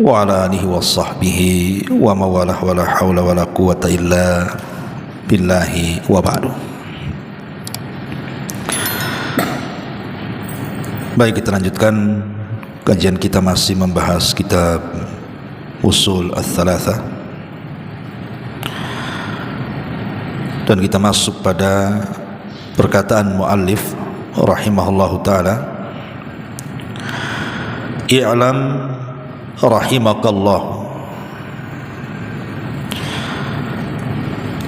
wa ala alihi wa sahbihi wa mawalah wa la hawla wa la quwata illa billahi wa ba'du. Baik, kita lanjutkan kajian kita, masih membahas kitab Usul Ats-Tsalatsah, dan kita masuk pada perkataan muallif rahimahullahu ta'ala, i'lam rahimakallah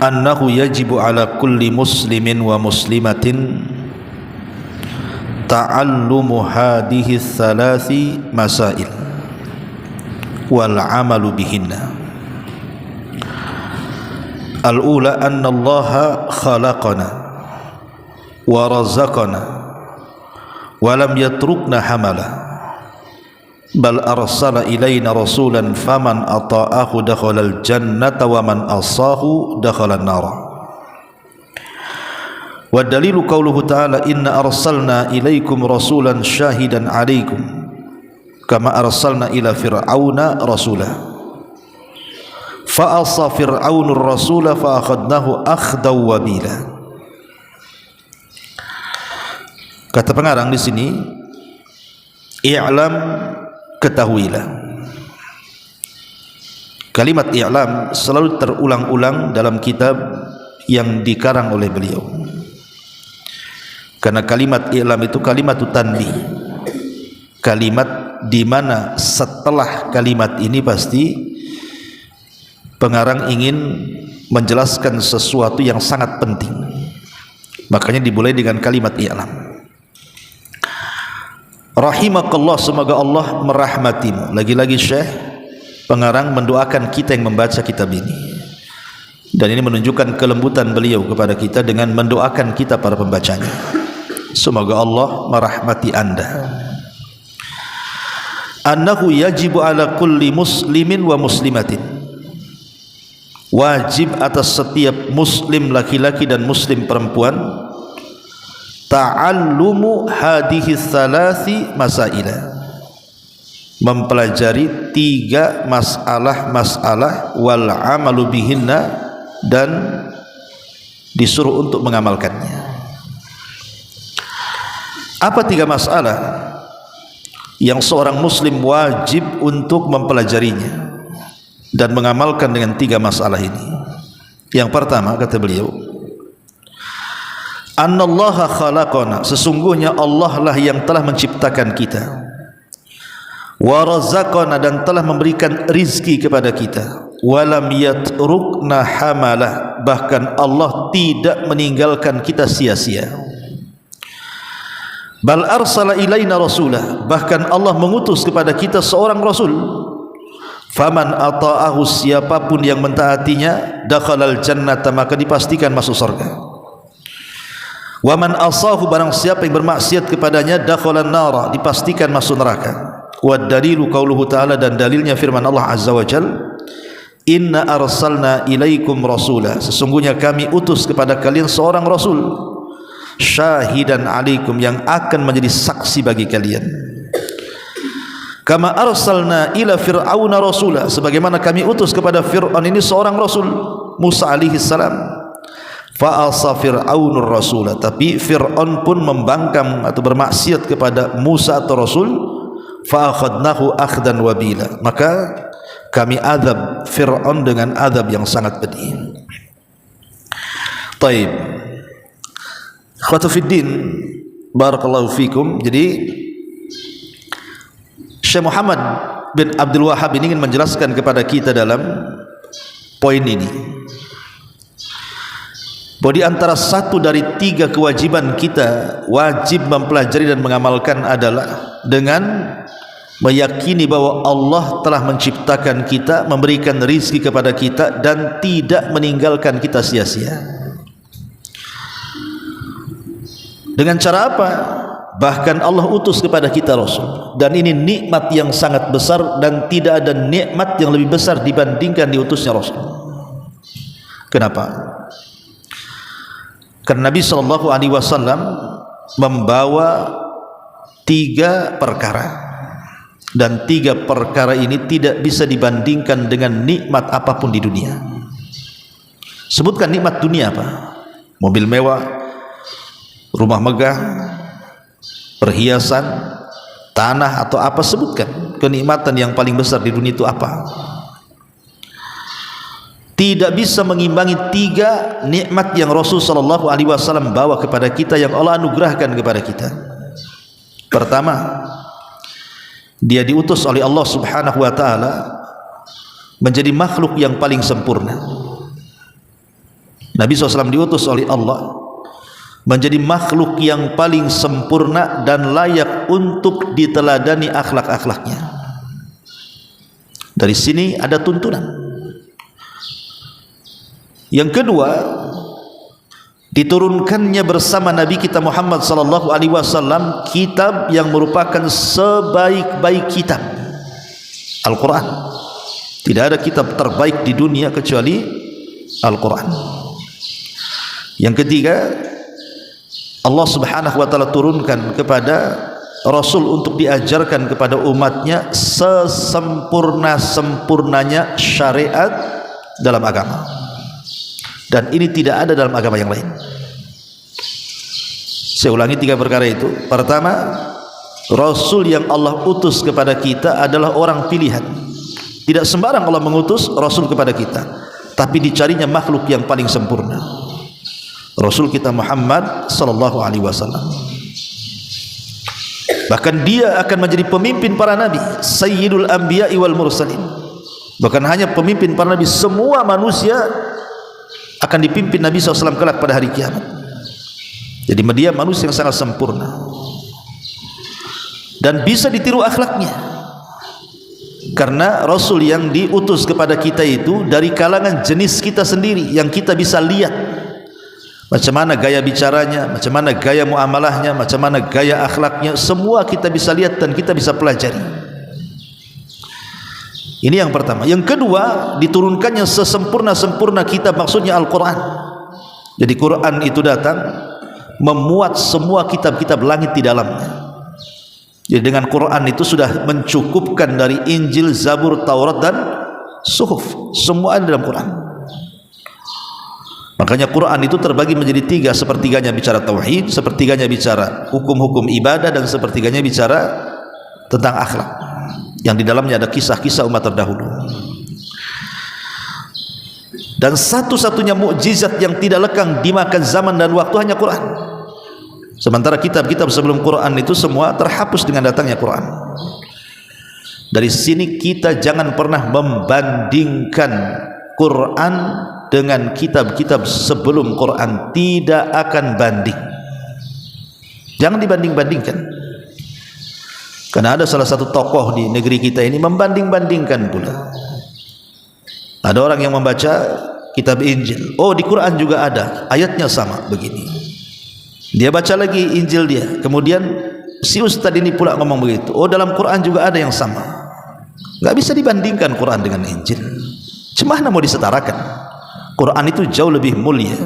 annahu yajibu ala kulli muslimin wa muslimatin ta'allumu hadhihi tsalathi masail wal amalu bihinna. Al-ula anna Allaha khalaqana wa razaqana wa lam yatrukna hamala bal arsala ilaina rasulan faman ata'ahu dakhala al-jannata wa man asahu dakhala an-nar. Wa dalilu qauluhu ta'ala inna arsalna ilaikum rasulan syahidan 'alaikum kama arsalna ila fir'auna rasula fa asa fir'aunur rasula fa akhadnahu akhdaw wabila. Kata pengarang di sini, i'lam, ketahuilah. Kalimat i'lam selalu terulang-ulang dalam kitab yang dikarang oleh beliau, karena kalimat i'lam itu kalimat tanbih, kalimat di mana setelah kalimat ini pasti pengarang ingin menjelaskan sesuatu yang sangat penting, makanya dimulai dengan kalimat i'lam. Rahimakallah, semoga Allah merahmatimu. Lagi-lagi Syekh pengarang mendoakan kita yang membaca kitab ini, dan ini menunjukkan kelembutan beliau kepada kita dengan mendoakan kita para pembacanya. Semoga Allah merahmati anda. Annahu yajibu ala kulli muslimin wa muslimatin, wajib atas setiap muslim laki-laki dan muslim perempuan, ta'allumu hadhihi tsalathi masaila, mempelajari tiga masalah wal amalu bihinna, dan disuruh untuk mengamalkannya. Apa tiga masalah yang seorang muslim wajib untuk mempelajarinya dan mengamalkan dengan tiga masalah ini? Yang pertama, kata beliau, annallaha khalaqana, sesungguhnya Allah lah yang telah menciptakan kita, wa razaqana, dan telah memberikan rizki kepada kita, walam yatrukna hamalah, bahkan Allah tidak meninggalkan kita sia-sia, bal arsala ilaina rasulah, bahkan Allah mengutus kepada kita seorang rasul, faman ata'ahu, siapapun yang mentaatinya, dakhalal jannata, maka dipastikan masuk surga, wa man asahu, barang siapa yang bermaksiat kepadanya, dakhalan nara, dipastikan masuk neraka. Wa dalilu qauluhu ta'ala, dan dalilnya firman Allah azza wa jalla, inna arsalna ilaikum rasula, sesungguhnya kami utus kepada kalian seorang rasul, syahidan alaikum, yang akan menjadi saksi bagi kalian, kama arsalna ila fir'auna rasula, sebagaimana kami utus kepada Fir'aun ini seorang rasul, Musa alaihi salam. Fa'asa fir'aunur rasula, tapi Fir'aun pun membangkang atau bermaksiat kepada Musa atau Rasul, fa'akhadnahu akhdan wabila, maka kami azab Fir'aun dengan azab yang sangat pedih. Taib, ikhwatu fiddin, barakallahu fikum. Jadi Syekh Muhammad bin Abdul Wahhab ini ingin menjelaskan kepada kita dalam poin ini bahwa di antara satu dari tiga kewajiban kita wajib mempelajari dan mengamalkan adalah dengan meyakini bahwa Allah telah menciptakan kita, memberikan rizki kepada kita, dan tidak meninggalkan kita sia-sia. Dengan cara apa? Bahkan Allah utus kepada kita Rasul, dan ini nikmat yang sangat besar, dan tidak ada nikmat yang lebih besar dibandingkan diutusnya Rasul. Kenapa? Karena Nabi SAW membawa tiga perkara. Dan 3 perkara ini tidak bisa dibandingkan dengan nikmat apapun di dunia. Sebutkan nikmat dunia apa? Mobil mewah, rumah megah, perhiasan, tanah atau apa, sebutkan kenikmatan yang paling besar di dunia itu apa? Tidak bisa mengimbangi 3 nikmat yang Rasul sallallahu alaihi wasallam bawa kepada kita, yang Allah anugerahkan kepada kita. Pertama, dia diutus oleh Allah Subhanahu wa taala menjadi makhluk yang paling sempurna. Nabi SAW diutus oleh Allah menjadi makhluk yang paling sempurna dan layak untuk diteladani akhlak-akhlaknya. Dari sini ada tuntunan. Yang kedua, diturunkannya bersama Nabi kita Muhammad sallallahu alaihi wasallam kitab yang merupakan sebaik-baik kitab, Al-Quran. Tidak ada kitab terbaik di dunia kecuali Al-Quran. Yang ketiga, Allah Subhanahu wa taala turunkan kepada Rasul untuk diajarkan kepada umatnya sesempurna-sempurnanya syariat dalam agama. Dan ini tidak ada dalam agama yang lain. Saya ulangi 3 perkara itu. Pertama, Rasul yang Allah utus kepada kita adalah orang pilihan. Tidak sembarang Allah mengutus Rasul kepada kita, tapi dicarinya makhluk yang paling sempurna, Rasul kita Muhammad sallallahu alaihi wasallam. Bahkan dia akan menjadi pemimpin para nabi, sayyidul anbiya'i wal mursalin. Bukan hanya pemimpin para nabi, semua manusia akan dipimpin Nabi SAW kelak pada hari kiamat. Jadi dia manusia yang sangat sempurna dan bisa ditiru akhlaknya, karena Rasul yang diutus kepada kita itu dari kalangan jenis kita sendiri, yang kita bisa lihat macam mana gaya bicaranya, macam mana gaya muamalahnya, macam mana gaya akhlaknya, semua kita bisa lihat dan kita bisa pelajari. Ini yang pertama. Yang kedua, diturunkannya sesempurna-sempurna kitab, maksudnya Al-Quran. Jadi Quran itu datang memuat semua kitab-kitab langit di dalamnya. Jadi dengan Quran itu sudah mencukupkan dari Injil, Zabur, Taurat dan Suhuf. Semua ada dalam Quran. Makanya Quran itu terbagi menjadi 3. Sepertiganya bicara tauhid, sepertiganya bicara hukum-hukum ibadah, dan sepertiganya bicara tentang akhlak, yang di dalamnya ada kisah-kisah umat terdahulu. Dan satu-satunya mukjizat yang tidak lekang dimakan zaman dan waktu hanya Quran. Sementara kitab-kitab sebelum Quran itu semua terhapus dengan datangnya Quran. Dari sini kita jangan pernah membandingkan Quran dengan kitab-kitab sebelum Quran. Tidak akan banding. Jangan dibanding-bandingkan. Karena ada salah satu tokoh di negeri kita ini membanding-bandingkan pula. Ada orang yang membaca kitab Injil, oh di Quran juga ada, ayatnya sama begini. Dia baca lagi Injil dia, kemudian si ustadz ini pula ngomong begitu, oh dalam Quran juga ada yang sama. Gak bisa dibandingkan Quran dengan Injil. Cemana mau disetarakan? Quran itu jauh lebih mulia,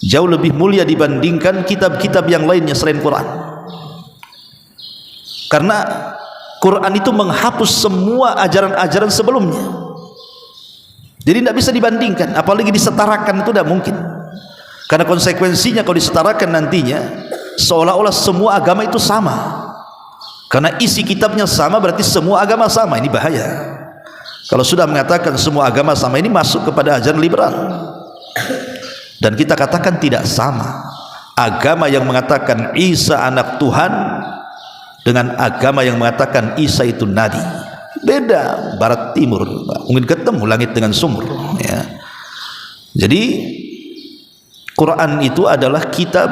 jauh lebih mulia dibandingkan kitab-kitab yang lainnya selain Quran. Karena Quran itu menghapus semua ajaran-ajaran sebelumnya. Jadi tidak bisa dibandingkan, apalagi disetarakan, itu tidak mungkin. Karena konsekuensinya kalau disetarakan nantinya seolah-olah semua agama itu sama. Karena isi kitabnya sama, berarti semua agama sama. Ini bahaya. Kalau sudah mengatakan semua agama sama, ini masuk kepada ajaran liberal. Dan kita katakan tidak sama. Agama yang mengatakan Isa anak Tuhan dengan agama yang mengatakan Isa itu nabi, beda, barat timur, mungkin ketemu langit dengan sumur, ya. Jadi Quran itu adalah kitab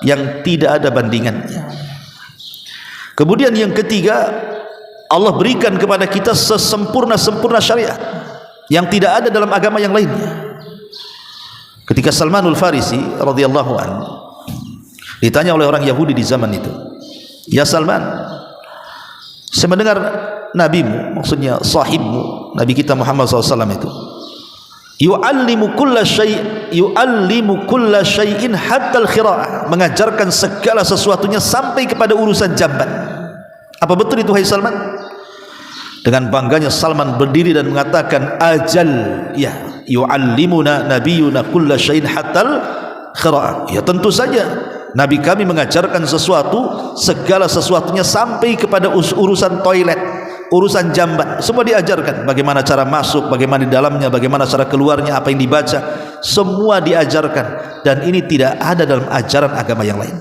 yang tidak ada bandingannya. Kemudian yang ketiga, Allah berikan kepada kita sesempurna-sempurna syariat yang tidak ada dalam agama yang lainnya. Ketika Salmanul Farisi radhiyallahu anhu ditanya oleh orang Yahudi di zaman itu, ya Salman, saya mendengar nabimu, maksudnya sahibmu, Nabi kita Muhammad SAW itu, yu'allimu kulla syai'in hatta al-khira'ah, mengajarkan segala sesuatunya sampai kepada urusan jamban. Apa betul itu, hai Salman? Dengan bangganya Salman berdiri dan mengatakan, ajal, ya, yu'allimuna nabiyuna kulla syai'in hatal khira'ah. Ya, tentu saja Nabi kami mengajarkan sesuatu, segala sesuatunya sampai kepada urusan toilet, urusan jamban, semua diajarkan. Bagaimana cara masuk, bagaimana di dalamnya, bagaimana cara keluarnya, apa yang dibaca, semua diajarkan. Dan ini tidak ada dalam ajaran agama yang lain.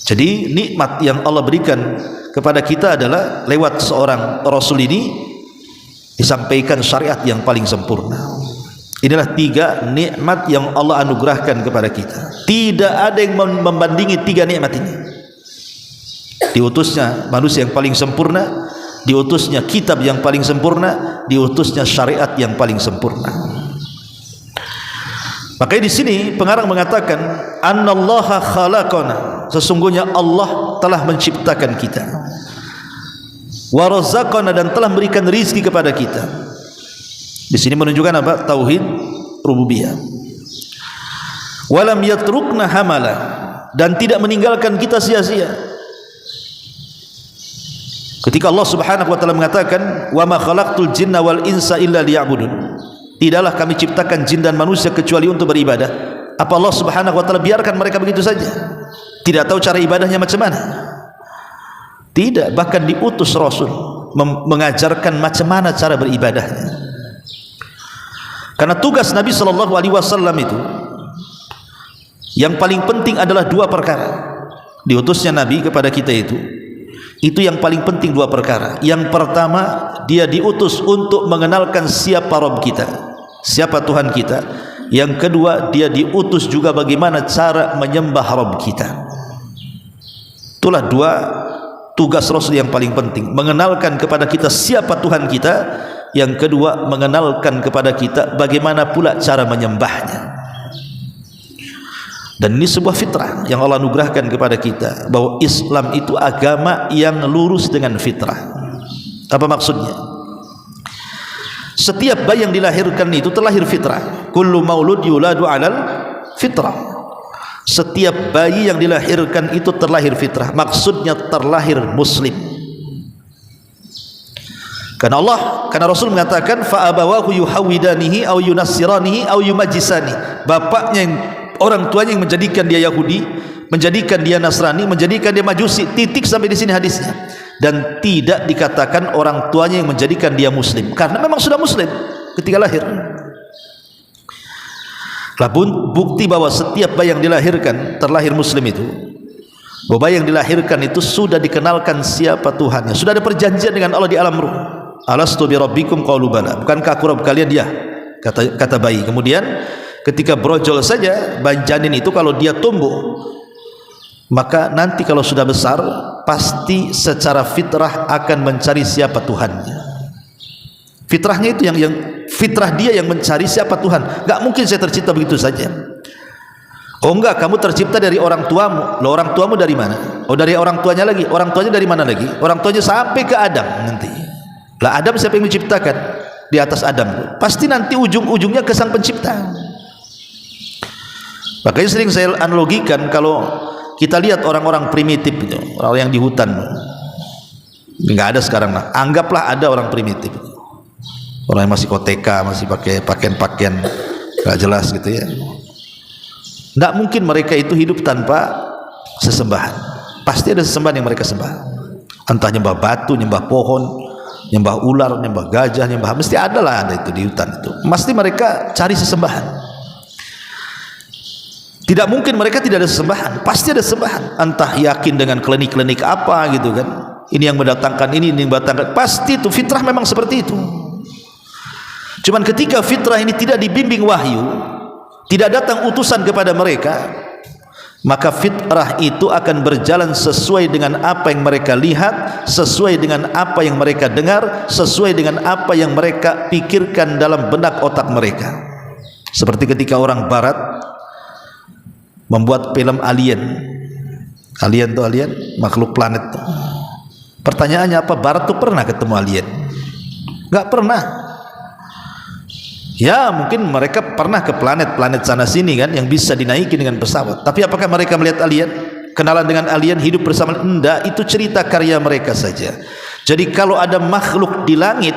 Jadi nikmat yang Allah berikan kepada kita adalah lewat seorang Rasul ini disampaikan syariat yang paling sempurna. Inilah 3 nikmat yang Allah anugerahkan kepada kita. Tidak ada yang membandingi 3 nikmat ini. Diutusnya manusia yang paling sempurna, diutusnya kitab yang paling sempurna, diutusnya syariat yang paling sempurna. Makanya di sini pengarang mengatakan, annallaha khalaqana, sesungguhnya Allah telah menciptakan kita, wa razaqana, dan telah memberikan rizki kepada kita. Di sini menunjukkan apa? Tauhid rububiyah. Walam yatrukna hamala, dan tidak meninggalkan kita sia-sia. Ketika Allah Subhanahu wa taala mengatakan, wa ma khalaqtul jinna wal insa illa liya'budun, tidaklah kami ciptakan jin dan manusia kecuali untuk beribadah. Apa Allah Subhanahu wa taala biarkan mereka begitu saja? Tidak tahu cara ibadahnya macam mana? Tidak, bahkan diutus Rasul mengajarkan macam mana cara beribadahnya. Karena tugas Nabi sallallahu alaihi wasallam itu yang paling penting adalah 2 perkara. Diutusnya Nabi kepada kita itu yang paling penting 2 perkara. Yang pertama, dia diutus untuk mengenalkan siapa Rabb kita, siapa Tuhan kita. Yang kedua, dia diutus juga bagaimana cara menyembah Rabb kita. Itulah 2 tugas Rasul yang paling penting, mengenalkan kepada kita siapa Tuhan kita. Yang kedua, mengenalkan kepada kita bagaimana pula cara menyembahnya. Dan ini sebuah fitrah yang Allah anugerahkan kepada kita, bahwa Islam itu agama yang lurus dengan fitrah. Apa maksudnya? Setiap bayi yang dilahirkan itu terlahir fitrah. Kullu maulud yuladu alal fitrah. Setiap bayi yang dilahirkan itu terlahir fitrah. Maksudnya terlahir muslim. Karena Rasul mengatakan, fa abawahu yuhawidanihi au yunassiranihi au yumajjisani. Bapaknya yang, orang tuanya yang menjadikan dia Yahudi, menjadikan dia Nasrani, menjadikan dia Majusi. Titik sampai di sini hadisnya. Dan tidak dikatakan orang tuanya yang menjadikan dia muslim, karena memang sudah muslim ketika lahir. Labun bukti bahwa setiap bayi yang dilahirkan terlahir muslim itu, bahwa bayi yang dilahirkan itu sudah dikenalkan siapa Tuhannya, sudah ada perjanjian dengan Allah di alam ruh. Alastu bi rabbikum qalu bala, bukankah aku Rabb kalian? Ya, kata bayi. Kemudian ketika brojol saja bayi janin itu, kalau dia tumbuh, maka nanti kalau sudah besar pasti secara fitrah akan mencari siapa Tuhannya. Fitrahnya itu yang fitrah dia yang mencari siapa Tuhan. Gak mungkin saya tercipta begitu saja. Oh enggak, kamu tercipta dari orang tuamu. Loh, orang tuamu dari mana? Oh, dari orang tuanya lagi. Orang tuanya dari mana lagi? Orang tuanya sampai ke Adam nanti. Lah, Adam siapa yang menciptakan? Di atas Adam pasti nanti ujung-ujungnya ke sang pencipta. Makanya sering saya analogikan, kalau kita lihat orang-orang primitif itu, orang yang di hutan, nggak ada sekarang lah. Anggaplah ada orang primitif, orang yang masih koteka, masih pakai pakaian nggak jelas gitu ya. Nggak mungkin mereka itu hidup tanpa sesembahan. Pasti ada sesembahan yang mereka sembah. Entah nyembah batu, nyembah pohon, nyembah ular, nyembah gajah, nyembah, mesti ada lah, ada itu di hutan itu. Mesti mereka cari sesembahan. Tidak mungkin mereka tidak ada sesembahan, pasti ada sesembahan. Entah yakin dengan klinik-klinik apa gitu kan, ini yang mendatangkan ini yang mendatangkan, pasti itu fitrah memang seperti itu. Cuman ketika fitrah ini tidak dibimbing wahyu, tidak datang utusan kepada mereka, maka fitrah itu akan berjalan sesuai dengan apa yang mereka lihat, sesuai dengan apa yang mereka dengar, sesuai dengan apa yang mereka pikirkan dalam benak otak mereka. Seperti ketika orang barat membuat film alien tuh alien, makhluk planet tuh. Pertanyaannya apa? Barat tuh pernah ketemu alien? Gak pernah. Ya mungkin mereka pernah ke planet sana sini kan, yang bisa dinaiki dengan pesawat. Tapi apakah mereka melihat alien? kenalan dengan alien, hidup bersama. Enggak, itu cerita karya mereka saja. Jadi kalau ada makhluk di langit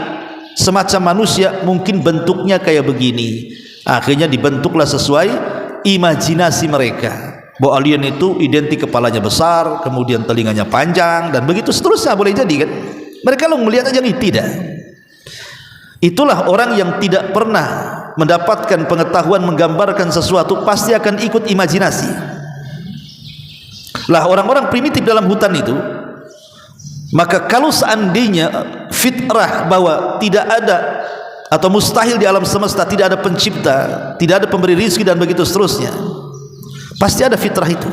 semacam manusia, mungkin bentuknya kayak begini. Akhirnya dibentuklah sesuai imajinasi mereka, bahwa alien itu identik kepalanya besar, kemudian telinganya panjang, dan begitu seterusnya. Boleh jadi kan? Mereka lo melihat aja nih, tidak. Itulah orang yang tidak pernah mendapatkan pengetahuan menggambarkan sesuatu, pasti akan ikut imajinasi. Lah orang-orang primitif dalam hutan itu, maka kalau seandainya fitrah bahwa tidak ada atau mustahil di alam semesta, tidak ada pencipta, tidak ada pemberi rezeki dan begitu seterusnya, pasti ada fitrah itu.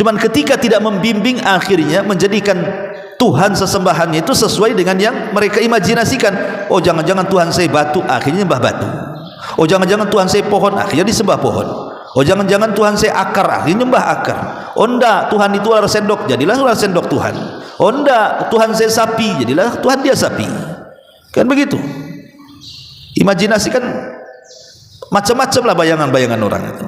Cuman ketika tidak membimbing, akhirnya menjadikan Tuhan sesembahannya itu sesuai dengan yang mereka imajinasikan. Oh jangan-jangan Tuhan saya batu, akhirnya nyembah batu. Oh jangan-jangan Tuhan saya pohon, akhirnya disembah pohon. Oh jangan-jangan Tuhan saya akar, akhirnya nyembah akar. Oh enggak, Tuhan itu ular sendok, jadilah ular sendok Tuhan. Oh enggak, Tuhan saya sapi, jadilah Tuhan dia sapi. Kan begitu. Imajinasi kan macam-macam lah bayangan-bayangan orang itu.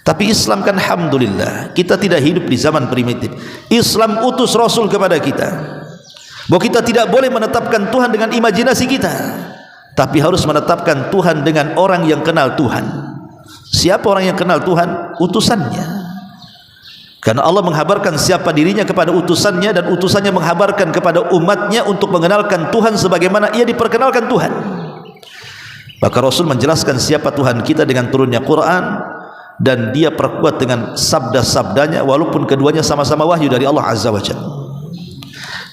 Tapi Islam kan alhamdulillah, kita tidak hidup di zaman primitif. Islam utus Rasul kepada kita, bahwa kita tidak boleh menetapkan Tuhan dengan imajinasi kita, tapi harus menetapkan Tuhan dengan orang yang kenal Tuhan. Siapa orang yang kenal Tuhan? Utusannya. Karena Allah menghabarkan siapa dirinya kepada utusannya, dan utusannya menghabarkan kepada umatnya untuk mengenalkan Tuhan sebagaimana ia diperkenalkan Tuhan. Maka Rasul menjelaskan siapa Tuhan kita dengan turunnya Quran, dan dia perkuat dengan sabda-sabdanya, walaupun keduanya sama-sama wahyu dari Allah Azza wa Jalla.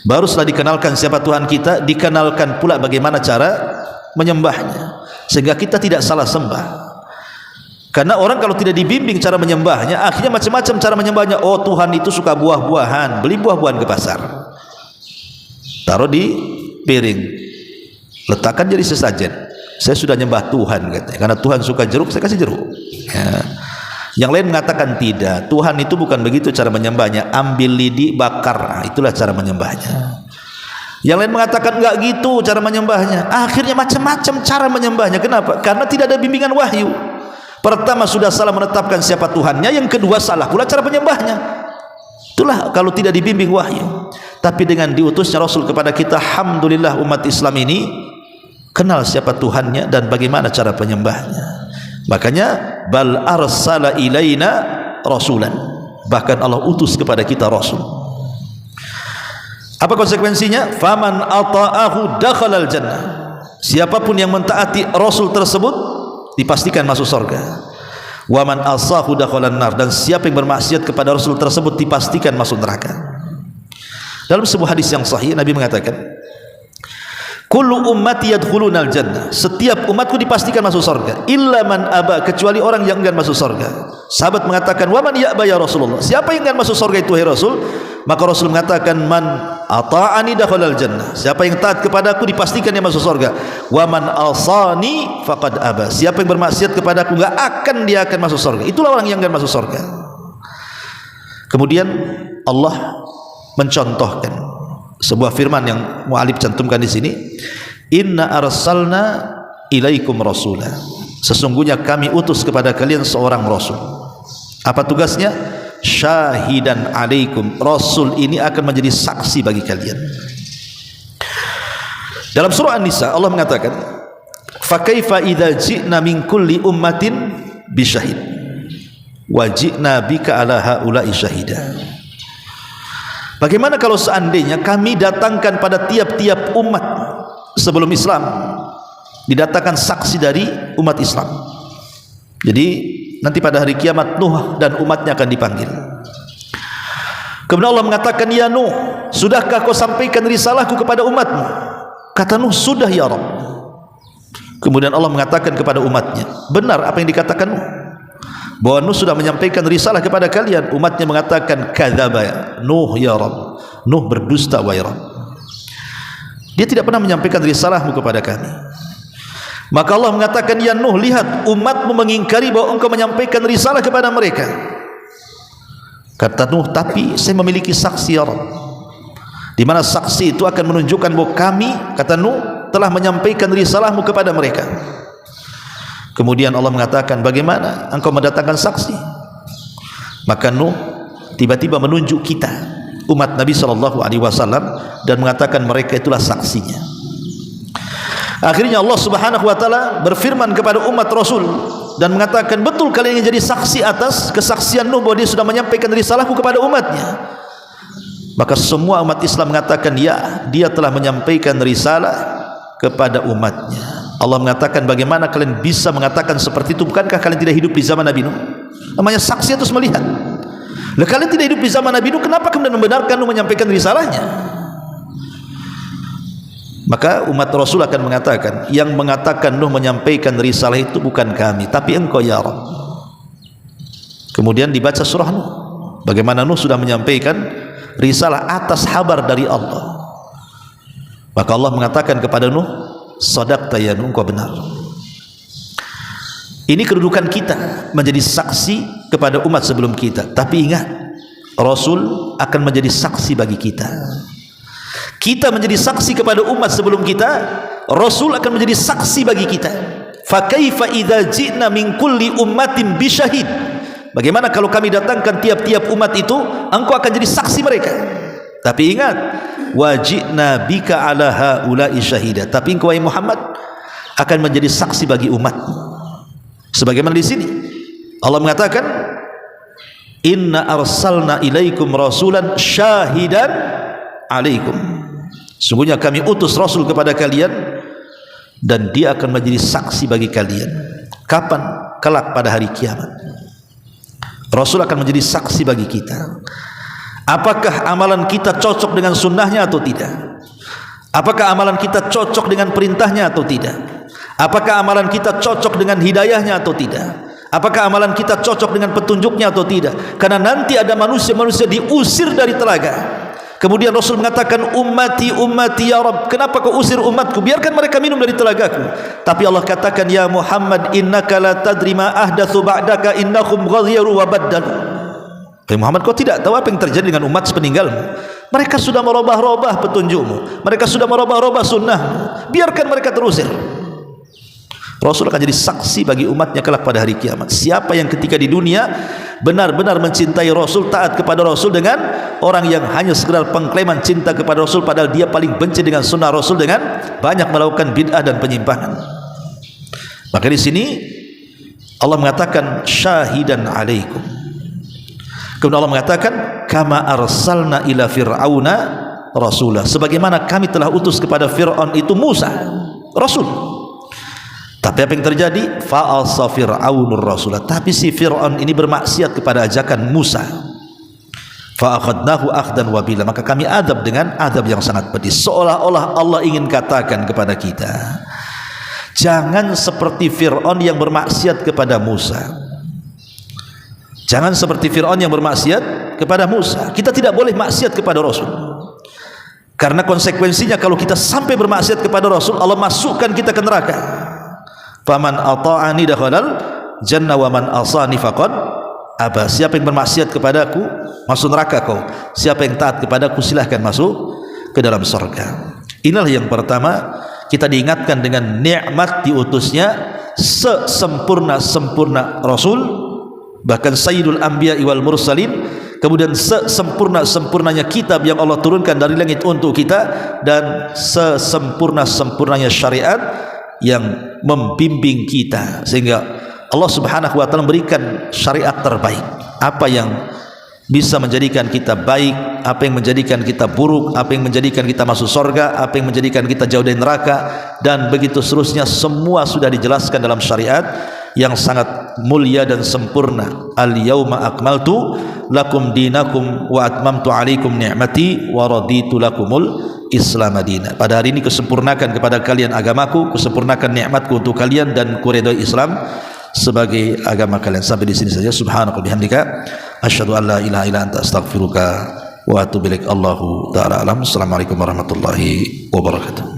Baru setelah dikenalkan siapa Tuhan kita, dikenalkan pula bagaimana cara menyembahnya, sehingga kita tidak salah sembah. Karena orang kalau tidak dibimbing cara menyembahnya, akhirnya macam-macam cara menyembahnya. Oh Tuhan itu suka buah-buahan, beli buah-buahan ke pasar, taruh di piring, letakkan jadi sesajen. Saya sudah nyembah Tuhan katanya, karena Tuhan suka jeruk, saya kasih jeruk ya. Yang lain mengatakan tidak, Tuhan itu bukan begitu cara menyembahnya, ambil lidi bakar, itulah cara menyembahnya. Yang lain mengatakan enggak gitu cara menyembahnya. Akhirnya macam-macam cara menyembahnya. Kenapa? Karena tidak ada bimbingan wahyu. Pertama sudah salah menetapkan siapa Tuhannya, yang kedua salah pula cara menyembahnya. Itulah kalau tidak dibimbing wahyu. Tapi dengan diutusnya Rasul kepada kita, alhamdulillah umat Islam ini kenal siapa Tuhannya dan bagaimana cara penyembahnya. Makanya bal arsala ilaina rasulan, bahkan Allah utus kepada kita Rasul. Apa konsekuensinya? Faman ata'ahu dakhalal jannah. Siapapun yang mentaati Rasul tersebut dipastikan masuk surga. Wa man asahu dakhalan nar, dan siapa yang bermaksiat kepada Rasul tersebut dipastikan masuk neraka. Dalam sebuah hadis yang sahih Nabi mengatakan, kullu ummati yadkhulunal jannah, setiap umatku dipastikan masuk surga, illa man aba, kecuali orang yang enggan masuk surga. Sahabat mengatakan, wa man ya'ba ya Rasulullah, siapa yang enggan masuk surga itu hai Rasul? Maka Rasul mengatakan, man ata'ani dakhalal jannah, siapa yang taat kepadaku dipastikan dia masuk surga. Wa man asani faqad aba, siapa yang bermaksiat kepadaku enggak akan dia akan masuk surga. Itulah orang yang enggan masuk surga. Kemudian Allah mencontohkan sebuah firman yang mu'alif cantumkan di sini, inna arsalna ilaikum rasula, sesungguhnya kami utus kepada kalian seorang rasul. Apa tugasnya? Syahidan alaikum, rasul ini akan menjadi saksi bagi kalian. Dalam surah An-Nisa Allah mengatakan, fa kaifa idza ji'na min kulli ummatin bisyahid wa ji'na bika ala haula'i syahida. Bagaimana kalau seandainya kami datangkan pada tiap-tiap umat sebelum Islam, didatangkan saksi dari umat Islam. Jadi nanti pada hari kiamat Nuh dan umatnya akan dipanggil. Kemudian Allah mengatakan, ya Nuh, sudahkah kau sampaikan risalahku kepada umatmu? Kata Nuh, sudah ya Rabb. Kemudian Allah mengatakan kepada umatnya, benar apa yang dikatakan Nuh, bahwa Nuh sudah menyampaikan risalah kepada kalian. Umatnya mengatakan, kadzaba Nuh ya Rabb, Nuh berdusta wahai Rabb, dia tidak pernah menyampaikan risalahmu kepada kami. Maka Allah mengatakan, ya Nuh, lihat umatmu mengingkari bahwa engkau menyampaikan risalah kepada mereka. Kata Nuh, tapi saya memiliki saksi ya Rabb, di mana saksi itu akan menunjukkan bahwa kami, kata Nuh, telah menyampaikan risalahmu kepada mereka. Kemudian Allah mengatakan, bagaimana engkau mendatangkan saksi? Maka Nuh tiba-tiba menunjuk kita umat Nabi SAW dan mengatakan mereka itulah saksinya. Akhirnya Allah Subhanahu wa taala berfirman kepada umat Rasul dan mengatakan, betul kalian ingin jadi saksi atas kesaksian Nuh bahwa dia sudah menyampaikan risalahku kepada umatnya. Maka semua umat Islam mengatakan, ya, dia telah menyampaikan risalah kepada umatnya. Allah mengatakan, bagaimana kalian bisa mengatakan seperti itu? Bukankah kalian tidak hidup di zaman Nabi Nuh? Namanya saksi terus melihat. Lah kalian tidak hidup di zaman Nabi Nuh, kenapa kemudian membenarkan Nuh menyampaikan risalahnya? Maka umat Rasul akan mengatakan, yang mengatakan Nuh menyampaikan risalah itu bukan kami, tapi engkau ya Rabb. Kemudian dibaca surah Nuh, bagaimana Nuh sudah menyampaikan risalah atas kabar dari Allah. Maka Allah mengatakan kepada Nuh, shadaqta ya Nuh, engkau benar. Ini kedudukan kita menjadi saksi kepada umat sebelum kita. Tapi ingat, Rasul akan menjadi saksi bagi kita. Kita menjadi saksi kepada umat sebelum kita, Rasul akan menjadi saksi bagi kita. Fa kaifa idza ji'na min kulli ummatin bisyahid? Bagaimana kalau kami datangkan tiap-tiap umat itu, engkau akan jadi saksi mereka. Tapi ingat, wajibna bika ala haula'i syahida. Tapi engkau wahai Muhammad akan menjadi saksi bagi umatmu. Sebagaimana di sini Allah mengatakan, inna arsalna ilaikum rasulan syahidan alaikum. Sungguhnya kami utus Rasul kepada kalian dan dia akan menjadi saksi bagi kalian. Kapan? Kelak pada hari kiamat. Rasul akan menjadi saksi bagi kita. Apakah amalan kita cocok dengan sunnahnya atau tidak? Apakah amalan kita cocok dengan perintahnya atau tidak? Apakah amalan kita cocok dengan hidayahnya atau tidak? Apakah amalan kita cocok dengan petunjuknya atau tidak? Karena nanti ada manusia-manusia diusir dari telaga. Kemudian Rasul mengatakan, ummati ummati ya Rabb, kenapa kau usir umatku? Biarkan mereka minum dari telagaku. Tapi Allah katakan, ya Muhammad, innaka la tadri ma ahdatsu ba'daka innahum ghayyaru wa baddalu. Muhammad, kau tidak tahu apa yang terjadi dengan umat sepeninggalmu. Mereka sudah merubah-rubah petunjukmu, mereka sudah merubah-rubah sunnahmu. Biarkan mereka terusir. Rasul akan jadi saksi bagi umatnya kelak pada hari kiamat. Siapa yang ketika di dunia benar-benar mencintai Rasul, taat kepada Rasul, dengan orang yang hanya sekedar pengklaiman cinta kepada Rasul padahal dia paling benci dengan sunnah Rasul, dengan banyak melakukan bid'ah dan penyimpangan. Maka di sini Allah mengatakan syahidan alaikum. Kemudian Allah mengatakan kama arsalna ila fir'auna rasulah, sebagaimana kami telah utus kepada Fir'aun itu Musa Rasul. Tapi apa yang terjadi? Fa'asa fir'aunur rasulah, tapi si Fir'aun ini bermaksiat kepada ajakan Musa. Fa'akhadnahu akhdan wabila, maka kami adab dengan adab yang sangat pedih. Seolah-olah Allah ingin katakan kepada kita, jangan seperti Fir'aun yang bermaksiat kepada Musa. Jangan seperti Fir'aun yang bermaksiat kepada Musa. Kita tidak boleh maksiat kepada Rasul, karena konsekuensinya kalau kita sampai bermaksiat kepada Rasul, Allah masukkan kita ke neraka. Faman ata'ani dakhalal jannah wa man asani faqad aba. Siapa yang bermaksiat kepadaku masuk neraka kau, siapa yang taat kepadaku silahkan masuk ke dalam surga. Inilah yang pertama, kita diingatkan dengan nikmat diutusnya sesempurna-sempurna Rasul, bahkan Sayyidul Anbiya wal Mursalin. Kemudian sesempurna-sempurnanya kitab yang Allah turunkan dari langit untuk kita, dan sesempurna-sempurnanya syariat yang membimbing kita, sehingga Allah Subhanahu wa taala memberikan syariat terbaik. Apa yang bisa menjadikan kita baik, apa yang menjadikan kita buruk, apa yang menjadikan kita masuk surga, apa yang menjadikan kita jauh dari neraka, dan begitu seterusnya, semua sudah dijelaskan dalam syariat yang sangat mulia dan sempurna. Al-yauma akmaltu lakum dinakum wa atmamtu alaikum ni'mati wa raditu lakumul Islam Madinah. Pada hari ini kusempurnakan kepada kalian agamaku, kusempurnakan nikmatku untuk kalian, dan kuridai Islam sebagai agama kalian. Sampai di sini saja. Subhanaka bihamdika asyhadu an la ilaha illa anta astaghfiruka wa atubu ilaik. Allahu taala alam. Assalamualaikum warahmatullahi wabarakatuh.